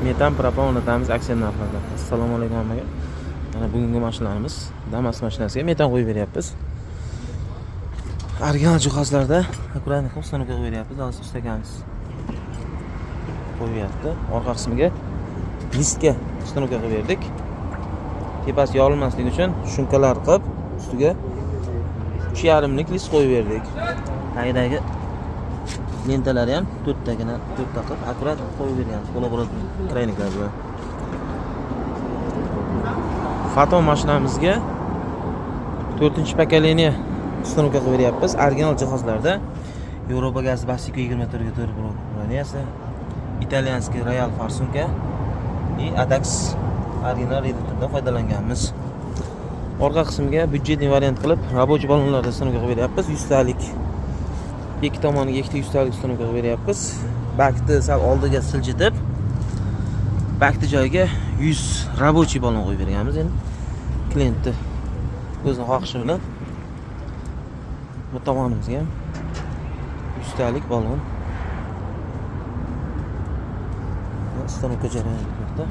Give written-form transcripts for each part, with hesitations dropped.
metan propan o'rnatamiz aksiya narxlarda. Assalomu alaykum hammaga. Mana bugungi mashinalarimiz Damas mashinasiga metan qo'yib beryapmiz. Original jihozlarda akkuratni uстановка qilib beryapmiz. Hozir ustakamiz qo'yyapti. Orqa qismiga listga uстановка qilib berdik. Tepasi yorilmasligi uchun shumkalar qilib ustiga 3,5 lik list qo'yib berdik. Tagidagi lentalari ham 4 ta qilib akkurat qo'yib berganmiz. Qo'la-qo'la treyniklar bilan. Faton mashinamizga 4-pokoleniya uстановка qilib beryapmiz. Original jihozlarda Yevropa gaz Basico 24/4 broniyasi, italyanskiy Royal Farsunka va Adax original reduktordan foydalanganmiz. Orqa qismiga byudjetli variant qilib рабочий balonlarda uстановка qilib beryapmiz. 100 talik ikki tomoniga 2 100 talik uстановка qilib beryapmiz. Bakni sal oldiga siljitib, bakni joyiga 100 рабочий balon qo'yib berganmiz. Endi klientni o'zining xohishi bilan bu tomonimizga ham 100 talik balon uстановка jarayoni etmoqda.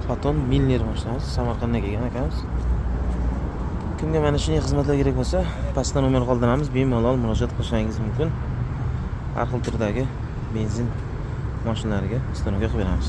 Faton Milner mashinasi Samarqanddan kelgan akamiz. Kimga mana shunday xizmatlar kerak bo'lsa, pastdan nomer qoldiramiz, bemalol murojaat qilishingiz mumkin. Har xil turdagi benzin mashinalariga uстановка qilib beramiz.